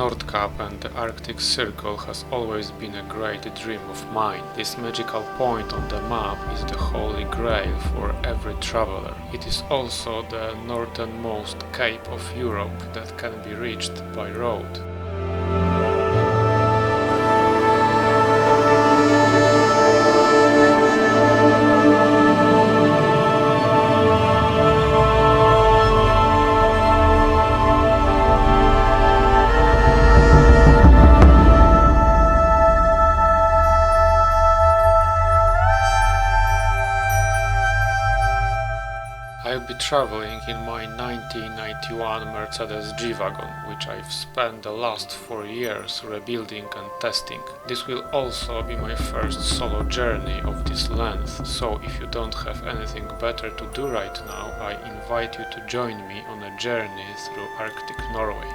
Nordkapp and the Arctic Circle has always been a great dream of mine. This magical point on the map is the holy grail for every traveler. It is also the northernmost cape of Europe that can be reached by road. I'll be traveling in my 1991 Mercedes G-Wagon, which I've spent the last 4 years rebuilding and testing. This will also be my first solo journey of this length, so if you don't have anything better to do right now, I invite you to join me on a journey through Arctic Norway.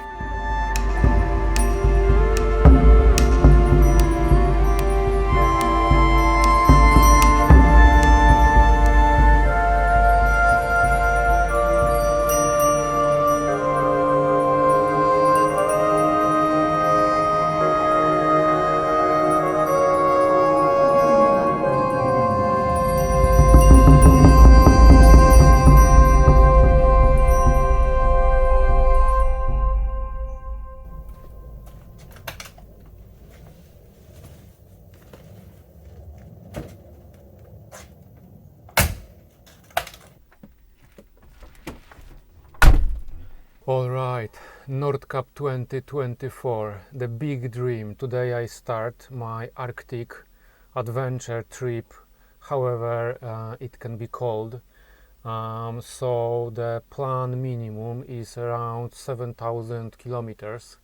Alright, Nordkapp 2024, the big dream. Today I start my Arctic adventure trip, however it can be called. So the plan minimum is around 7,000 kilometers.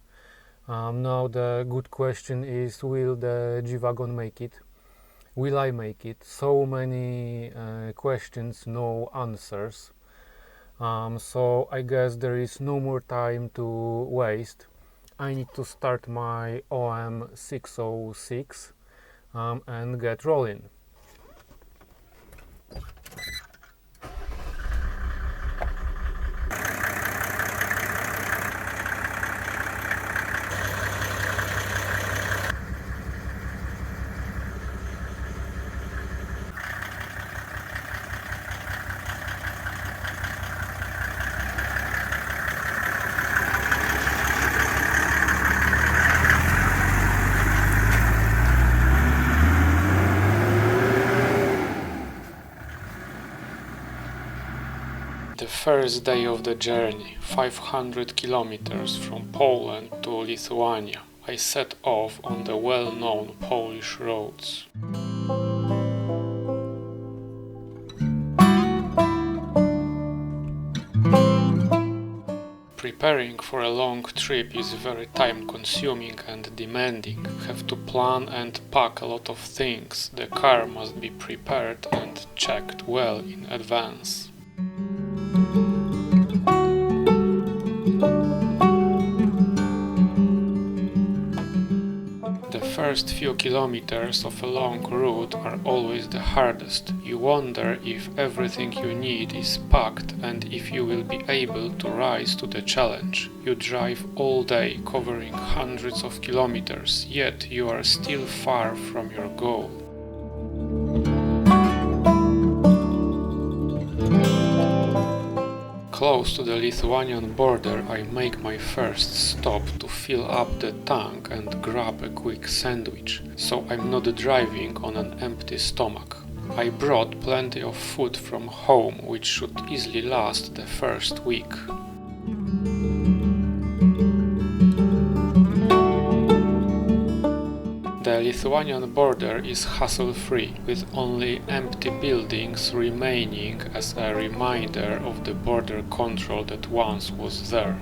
Now the good question is, will the G-Wagon make it? Will I make it? So many questions, no answers. So I guess there is no more time to waste. I need to start my OM 606 and get rolling. The first day of the journey, 500 kilometers from Poland to Lithuania. I set off on the well-known Polish roads. Preparing for a long trip is very time-consuming and demanding. Have to plan and pack a lot of things. The car must be prepared and checked well in advance. The first few kilometers of a long route are always the hardest. You wonder if everything you need is packed and if you will be able to rise to the challenge. You drive all day, covering hundreds of kilometers, yet you are still far from your goal. Close to the Lithuanian border, I make my first stop to fill up the tank and grab a quick sandwich, so I'm not driving on an empty stomach. I brought plenty of food from home, which should easily last the first week. The Lithuanian border is hassle-free, with only empty buildings remaining as a reminder of the border control that once was there.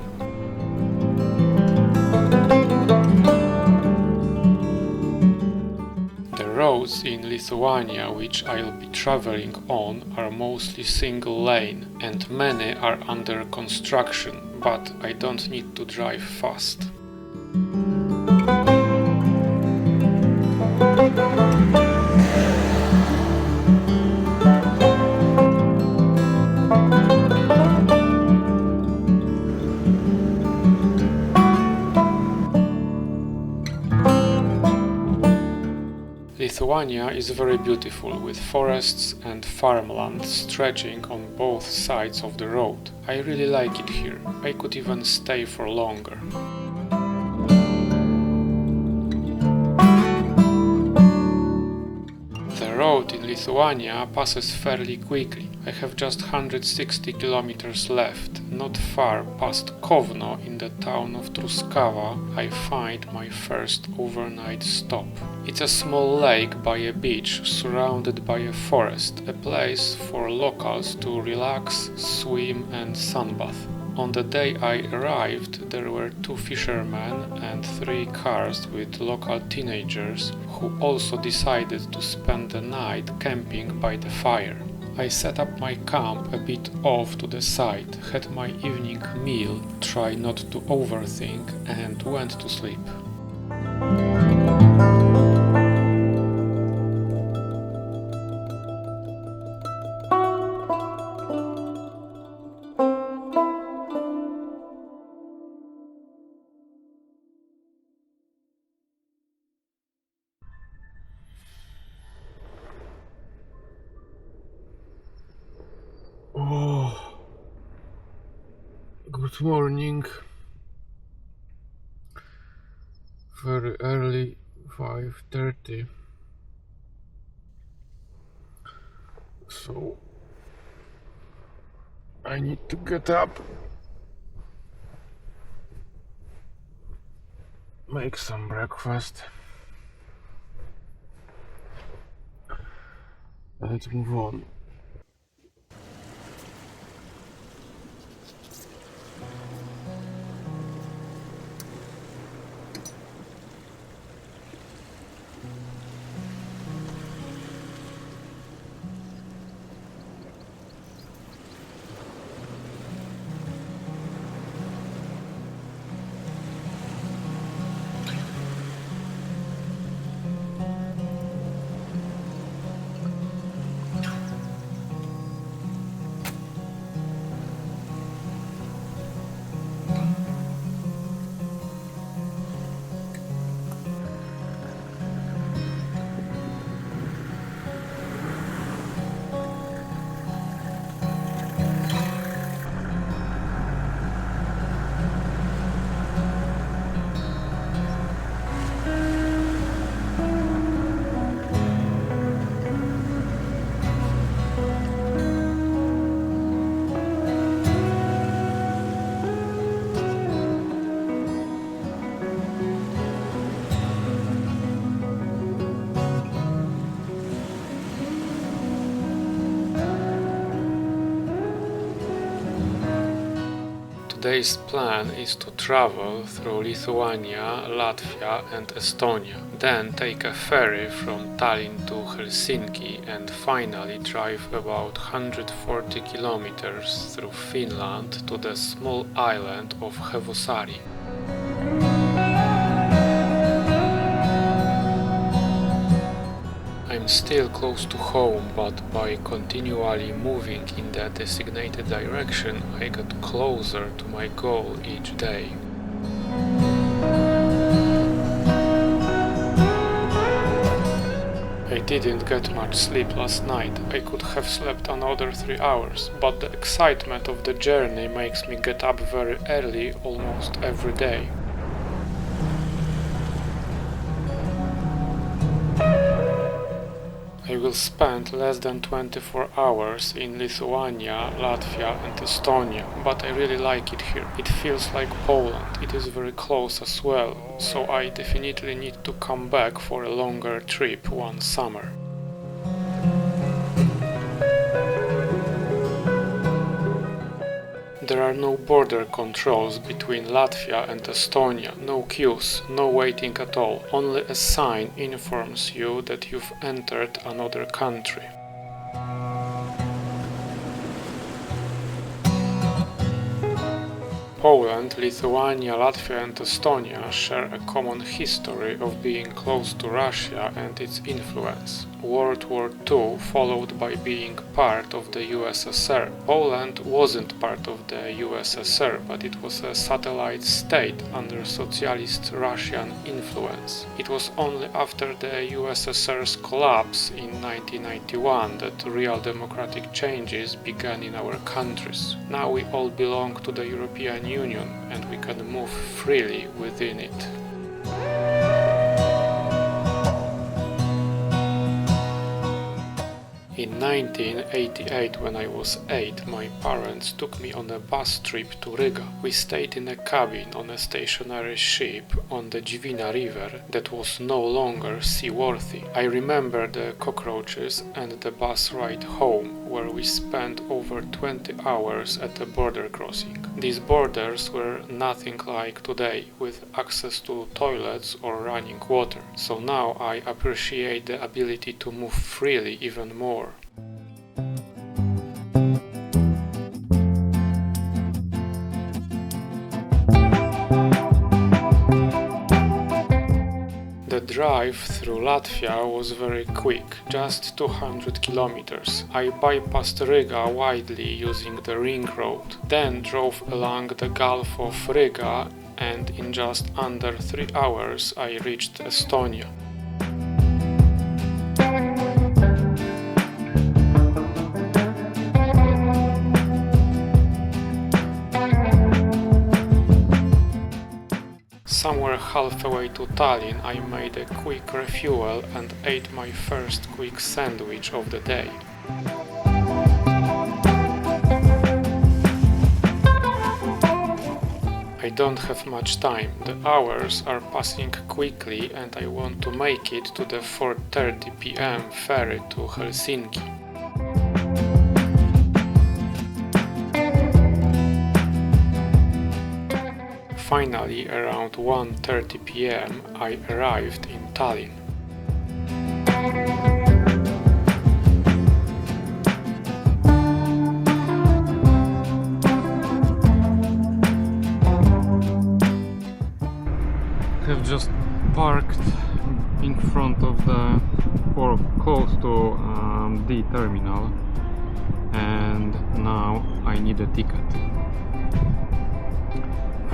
The roads in Lithuania which I'll be traveling on are mostly single lane, and many are under construction, but I don't need to drive fast. Lithuania is very beautiful, with forests and farmland stretching on both sides of the road. I really like it here. I could even stay for longer. The road in Lithuania passes fairly quickly. I have just 160 kilometers left. Not far past Kovno, in the town of Truskava, I find my first overnight stop. It's a small lake by a beach surrounded by a forest, a place for locals to relax, swim and sunbathe. On the day I arrived, there were 2 fishermen and 3 cars with local teenagers who also decided to spend the night camping by the fire. I set up my camp a bit off to the side, had my evening meal, tried not to overthink, and went to sleep. Oh, good morning. Very early, 5:30. So I need to get up, make some breakfast, and move on. Today's plan is to travel through Lithuania, Latvia and Estonia, then take a ferry from Tallinn to Helsinki and finally drive about 140 kilometers through Finland to the small island of Hevossaari. I'm still close to home, but by continually moving in the designated direction, I get closer to my goal each day. I didn't get much sleep last night. I could have slept another 3 hours, but the excitement of the journey makes me get up very early almost every day. I will spend less than 24 hours in Lithuania, Latvia and Estonia, but I really like it here. It feels like Poland, it is very close as well, so I definitely need to come back for a longer trip one summer. There are no border controls between Latvia and Estonia, no queues, no waiting at all, only a sign informs you that you've entered another country. Poland, Lithuania, Latvia and Estonia share a common history of being close to Russia and its influence. World War II, followed by being part of the USSR. Poland wasn't part of the USSR, but it was a satellite state under socialist Russian influence. It was only after the USSR's collapse in 1991 that real democratic changes began in our countries. Now we all belong to the European Union and we can move freely within it. In 1988, when I was 8, my parents took me on a bus trip to Riga. We stayed in a cabin on a stationary ship on the Dvina River that was no longer seaworthy. I remember the cockroaches and the bus ride home, where we spent over 20 hours at a border crossing. These borders were nothing like today, with access to toilets or running water. So now I appreciate the ability to move freely even more. The drive through Latvia was very quick, just 200 kilometers. I bypassed Riga widely using the ring road, then drove along the Gulf of Riga, and in just under 3 hours I reached Estonia. Somewhere halfway to Tallinn, I made a quick refuel and ate my first quick sandwich of the day. I don't have much time. The hours are passing quickly and I want to make it to the 4:30 p.m. ferry to Helsinki. Finally, around 1:30 p.m. I arrived in Tallinn. Have just parked in front of the, or close to the terminal, and now I need a ticket.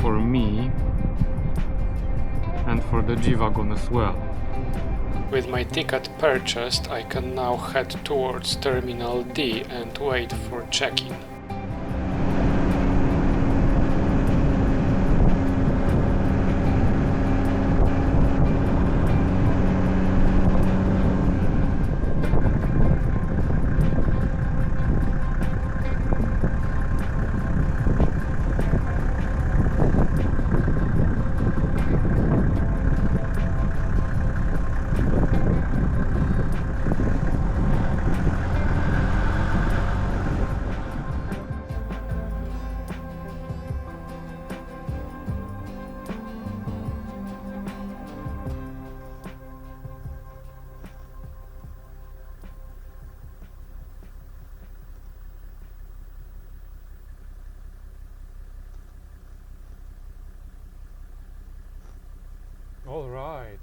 For me and for the G-Wagon as well. With my ticket purchased, I can now head towards Terminal D and wait for check-in. All right.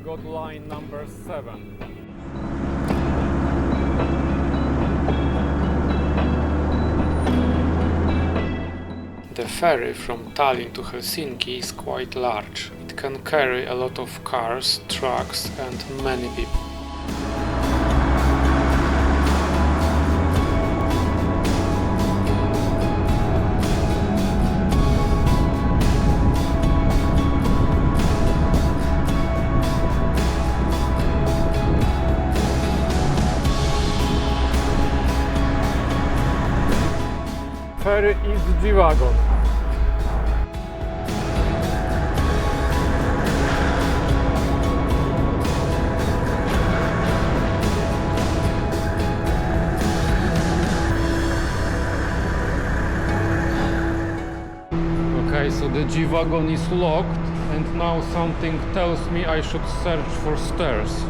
Got line number 7. The ferry from Tallinn to Helsinki is quite large. It can carry a lot of cars, trucks and many people. Ferry is G-Wagon. Okay, so the G-wagon is locked and now something tells me I should search for stairs.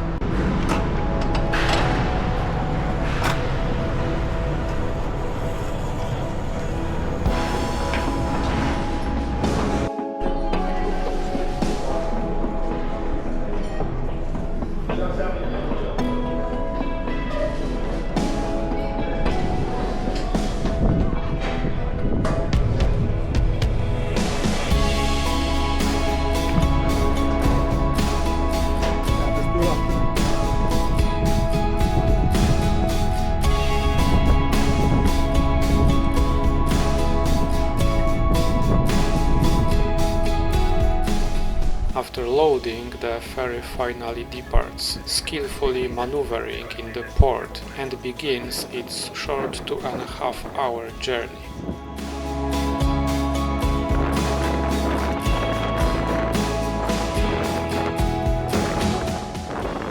After loading, the ferry finally departs, skillfully maneuvering in the port, and begins its short 2.5-hour journey.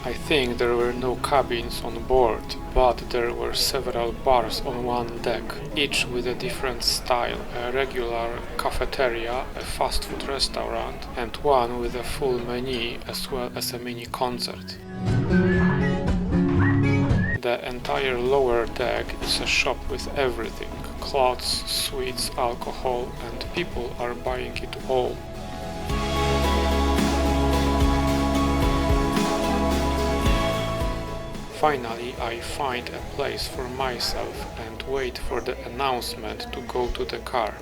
I think there were no cabins on board, but there were several bars on one deck, each with a different style, a regular cafeteria, a fast food restaurant, and one with a full menu as well as a mini concert. The entire lower deck is a shop with everything: clothes, sweets, alcohol, and people are buying it all. Finally, I find a place for myself and wait for the announcement to go to the car.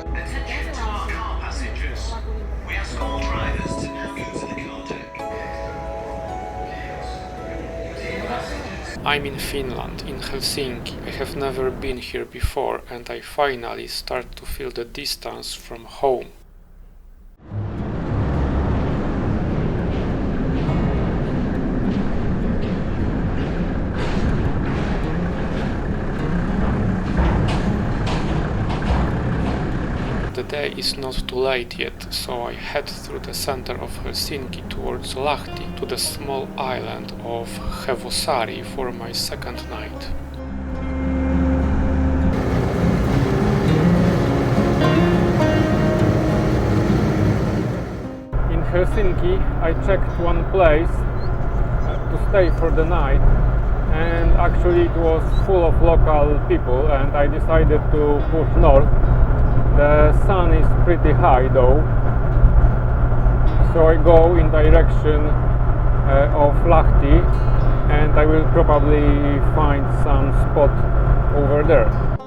Attention to our car passengers. We ask all drivers to now go to the car deck. I'm in Finland, in Helsinki. I have never been here before and I finally start to feel the distance from home. The day is not too late yet, so I head through the center of Helsinki towards Lahti to the small island of Hevossaari for my second night. In Helsinki, I checked one place to stay for the night, and actually it was full of local people, and I decided to push north. The sun is pretty high though, so I go in direction of Lahti, and I will probably find some spot over there.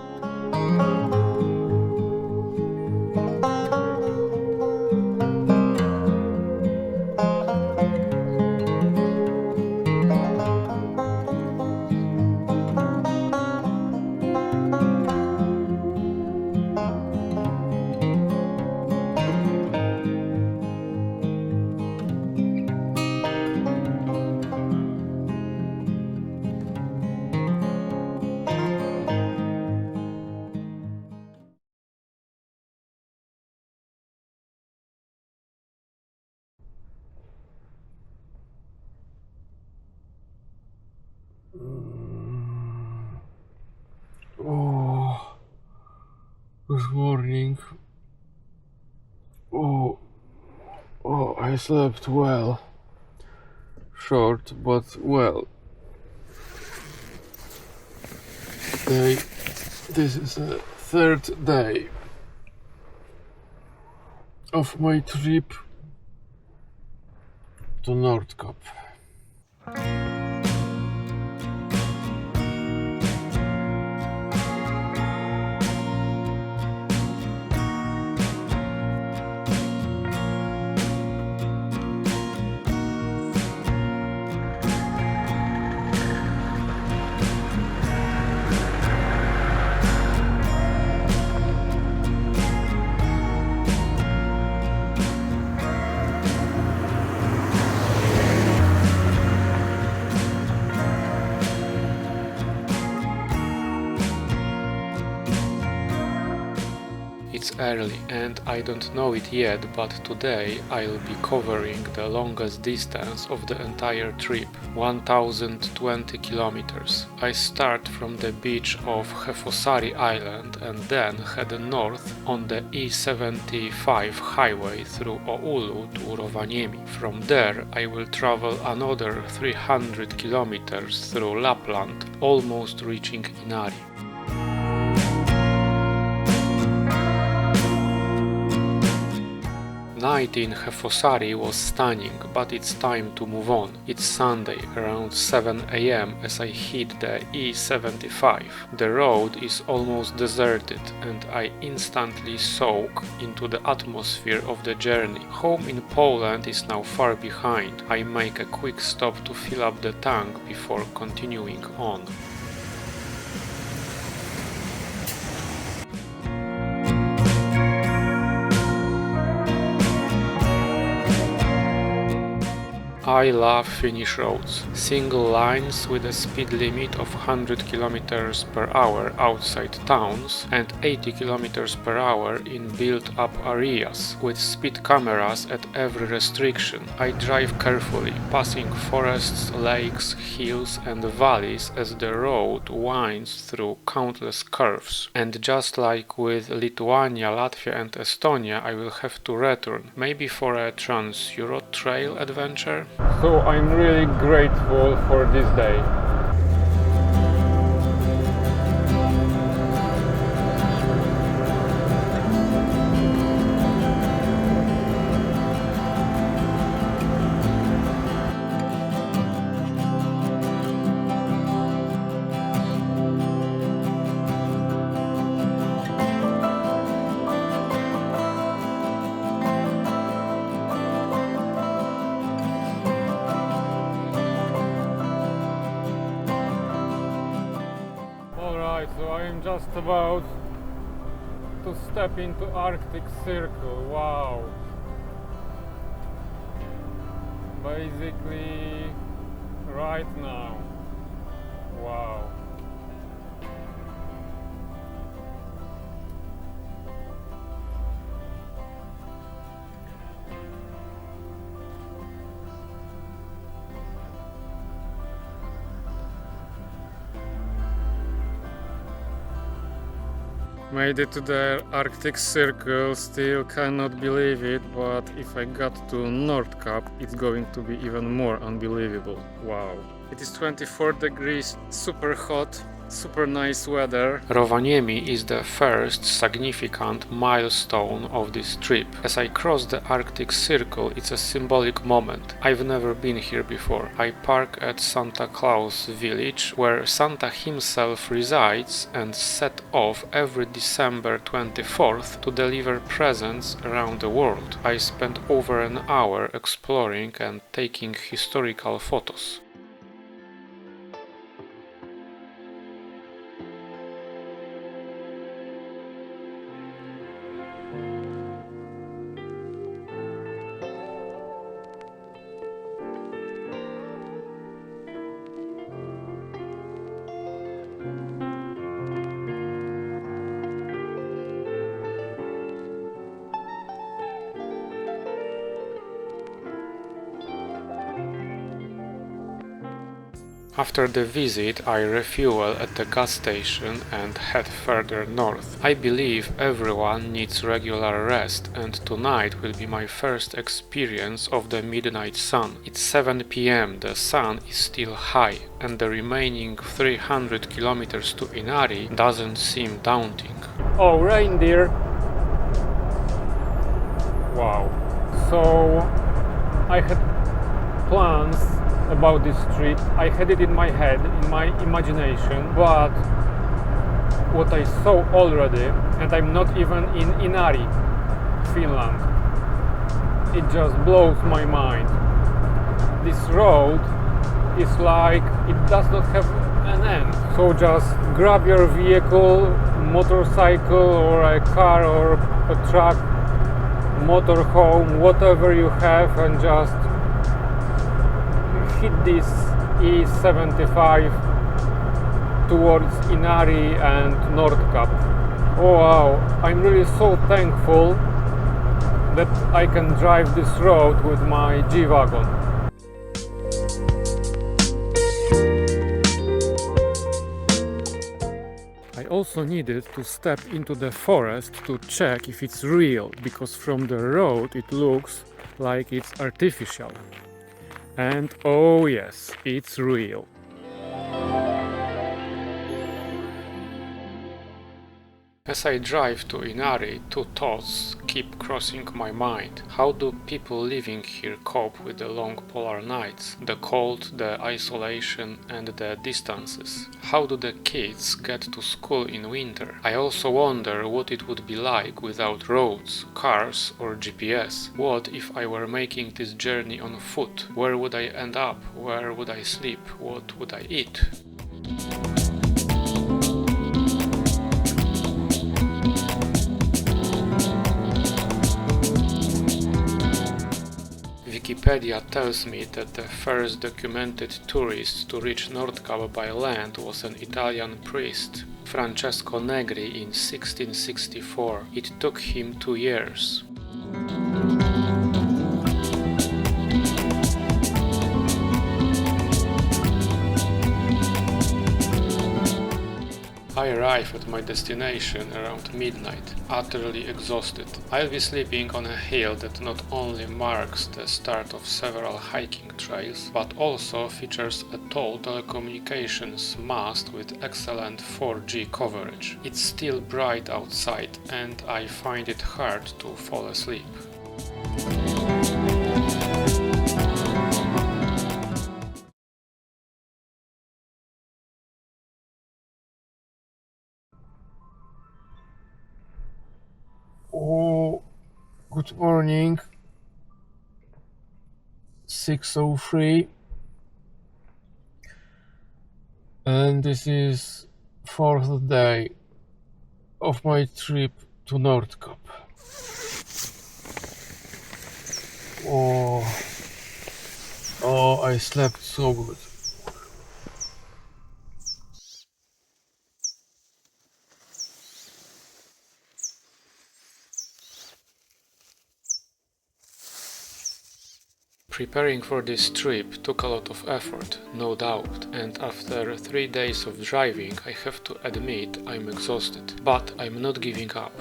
Oh, good morning. Oh, I slept well. Short, but well. This is the third day of my trip to Nordkapp. it's early and I don't know it yet, but today I'll be covering the longest distance of the entire trip, 1020 kilometers. I start from the beach of Hevossaari island and then head north on the E75 highway through Oulu to Rovaniemi. From there I will travel another 300 kilometers through Lapland, almost reaching Inari. Night in Hevossaari was stunning, but it's time to move on. It's Sunday, around 7 AM as I hit the E75. The road is almost deserted and I instantly soak into the atmosphere of the journey. Home in Poland is now far behind. I make a quick stop to fill up the tank before continuing on. I love Finnish roads. Single lines with a speed limit of 100 km per hour outside towns and 80 km per hour in built-up areas, with speed cameras at every restriction. I drive carefully, passing forests, lakes, hills and valleys as the road winds through countless curves. And just like with Lithuania, Latvia and Estonia, I will have to return, maybe for a Trans-Euro Trail adventure. So I'm really grateful for this day. So I'm just about to step into Arctic Circle. Wow! Basically right now. Wow! Made it to the Arctic Circle, still cannot believe it, but if I got to Nordkapp, it's going to be even more unbelievable. Wow. It is 24 degrees, super hot, super nice weather. Rovaniemi is the first significant milestone of this trip. As I cross the Arctic Circle, it's a symbolic moment. I've never been here before. I park at Santa Claus village, where Santa himself resides, and set off every December 24th to deliver presents around the world. I spent over an hour exploring and taking historical photos. After the visit, I refuel at the gas station and head further north. I believe everyone needs regular rest, and tonight will be my first experience of the midnight sun. It's 7 PM, the sun is still high, and the remaining 300 kilometers to Inari doesn't seem daunting. Oh, reindeer! Wow. So, I had plans about this trip. I had it in my head, in my imagination, but what I saw already, and I'm not even in Inari, Finland, it just blows my mind. This road is like it does not have an end. So just grab your vehicle, motorcycle or a car or a truck, motorhome, whatever you have, and just hit this E75 towards Inari and Nordkapp. Oh wow, I'm really so thankful that I can drive this road with my G-Wagon. I also needed to step into the forest to check if it's real, because from the road it looks like it's artificial. And oh yes, it's real. As I drive to Inari, two thoughts keep crossing my mind. How do people living here cope with the long polar nights, the cold, the isolation and the distances? How do the kids get to school in winter? I also wonder what it would be like without roads, cars or GPS. What if I were making this journey on foot? Where would I end up? Where would I sleep? What would I eat? Wikipedia tells me that the first documented tourist to reach Nordkapp by land was an Italian priest, Francesco Negri, in 1664. It took him 2 years. I arrive at my destination around midnight, utterly exhausted. I'll be sleeping on a hill that not only marks the start of several hiking trails, but also features a tall telecommunications mast with excellent 4G coverage. It's still bright outside and I find it hard to fall asleep. Oh, good morning. 6:03, and this is fourth day of my trip to Nordkapp. Oh, I slept so good. Preparing for this trip took a lot of effort, no doubt, and after 3 days of driving I have to admit I'm exhausted, but I'm not giving up.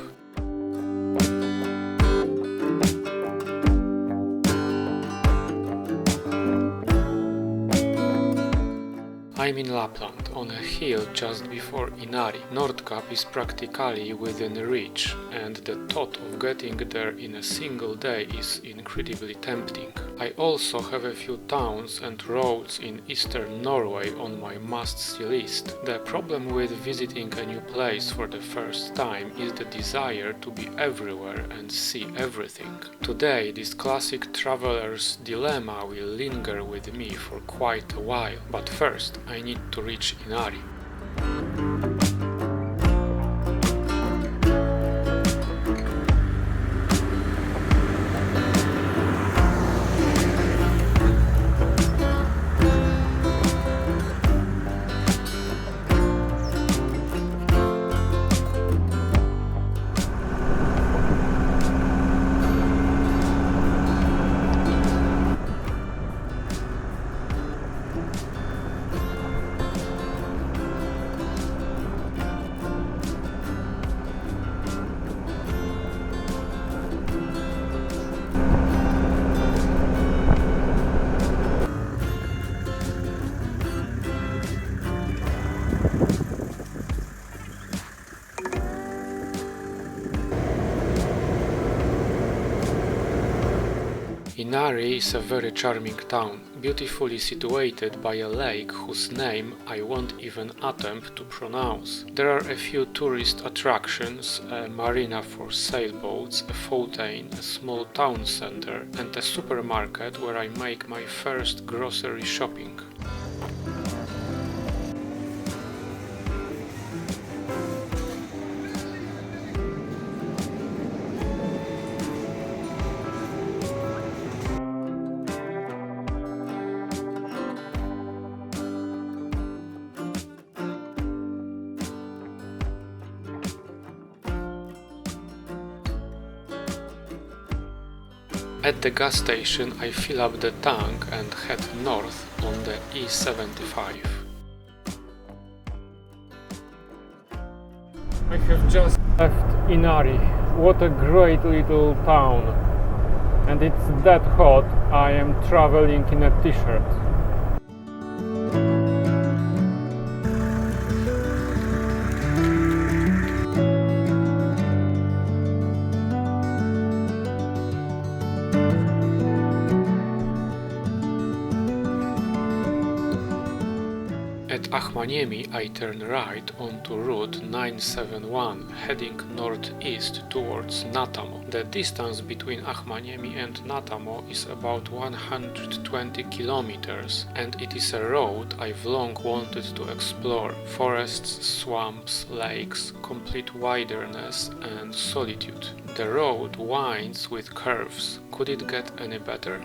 I'm in Lapland, on a hill just before Inari. Nordkapp is practically within reach, and the thought of getting there in a single day is incredibly tempting. I also have a few towns and roads in eastern Norway on my must-see list. The problem with visiting a new place for the first time is the desire to be everywhere and see everything. Today, this classic traveler's dilemma will linger with me for quite a while, but first I need to reach Inari. Inari is a very charming town, beautifully situated by a lake whose name I won't even attempt to pronounce. There are a few tourist attractions, a marina for sailboats, a fountain, a small town center, and a supermarket where I make my first grocery shopping. At the gas station I fill up the tank and head north on the E75. I have just left Inari. What a great little town. And it's that hot, I am traveling in a t-shirt. At Ahmaniemi I turn right onto route 971 heading northeast towards Natamo. The distance between Ahmaniemi and Natamo is about 120 kilometers and it is a road I've long wanted to explore. Forests, swamps, lakes, complete wilderness and solitude. The road winds with curves. Could it get any better?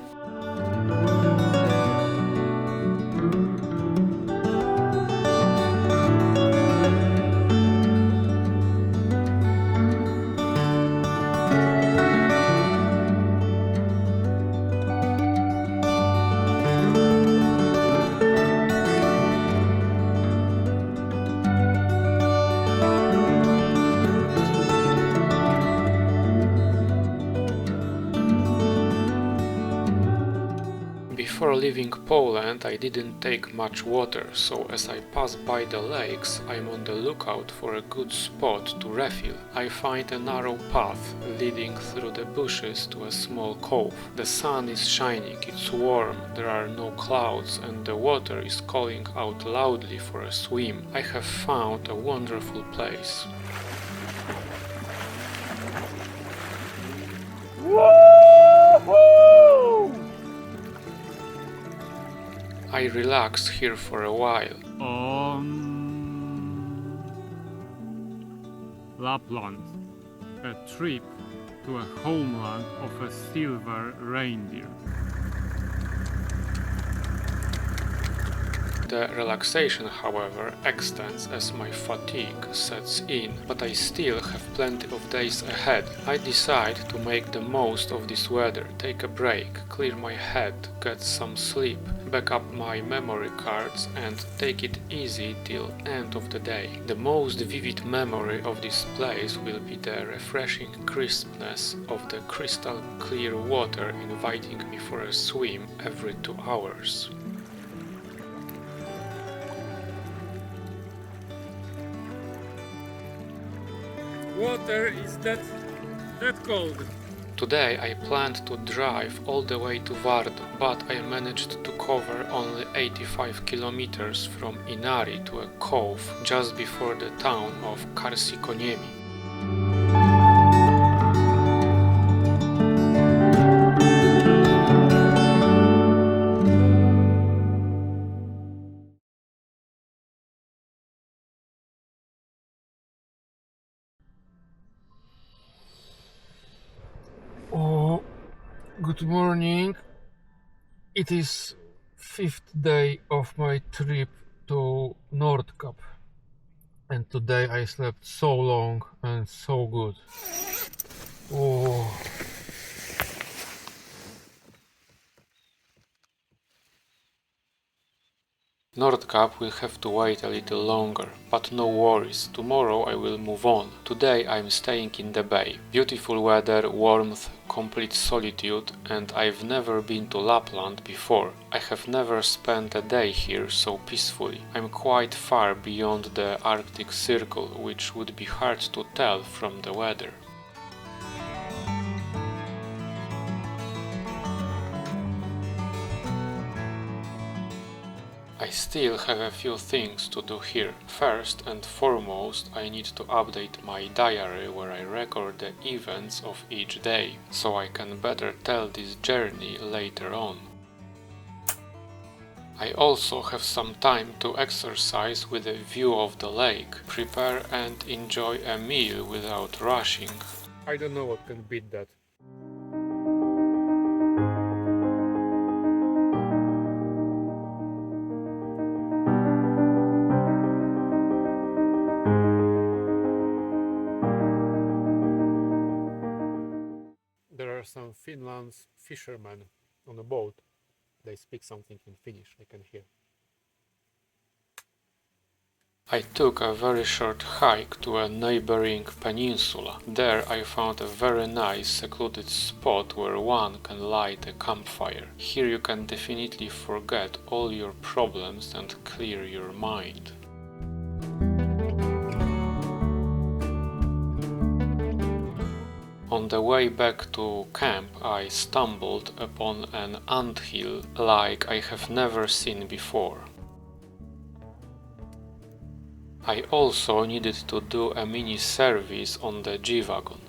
Before leaving Poland I didn't take much water, so as I pass by the lakes I'm on the lookout for a good spot to refill. I find a narrow path leading through the bushes to a small cove. The sun is shining, it's warm, there are no clouds and the water is calling out loudly for a swim. I have found a wonderful place. I relax here for a while. On Lapland, a trip to a homeland of a silver reindeer. The relaxation, however, extends as my fatigue sets in, but I still have plenty of days ahead. I decide to make the most of this weather, take a break, clear my head, get some sleep, back up my memory cards and take it easy till end of the day. The most vivid memory of this place will be the refreshing crispness of the crystal clear water inviting me for a swim every 2 hours. Water is that cold. Today I planned to drive all the way to Warsaw, but I managed to cover only 85 kilometers from Inari to a cove just before the town of Karsikkoniemi. Oh, good morning. It is 5th day of my trip to Nordkapp, and today I slept so long and so good. Oh. Nordkapp will have to wait a little longer, but no worries, tomorrow I will move on. Today I'm staying in the bay. Beautiful weather, warmth, complete solitude, and I've never been to Lapland before. I have never spent a day here so peacefully. I'm quite far beyond the Arctic Circle, which would be hard to tell from the weather. I still have a few things to do here. First and foremost, I need to update my diary where I record the events of each day, so I can better tell this journey later on. I also have some time to exercise with a view of the lake, prepare and enjoy a meal without rushing. I don't know what can beat that. There are are some Finland's fishermen on a boat. They speak something in Finnish, I can hear. I took a very short hike to a neighboring peninsula. There I found a very nice secluded spot where one can light a campfire. Here you can definitely forget all your problems and clear your mind. On the way back to camp I stumbled upon an anthill like I have never seen before. I also needed to do a mini service on the G-Wagon.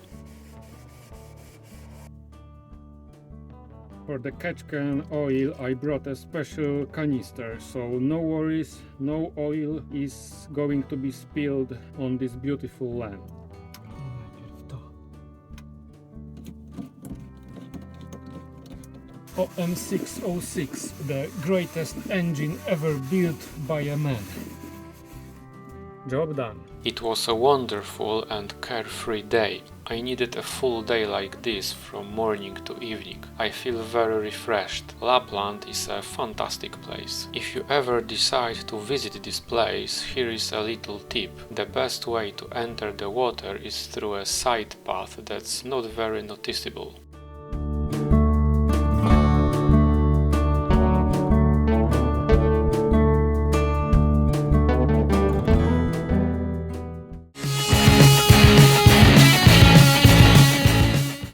For the catch can oil I brought a special canister, so no worries, no oil is going to be spilled on this beautiful land. OM606, the greatest engine ever built by a man. Job done. It was a wonderful and carefree day. I needed a full day like this from morning to evening. I feel very refreshed. Lapland is a fantastic place. If you ever decide to visit this place, here is a little tip. The best way to enter the water is through a side path that's not very noticeable.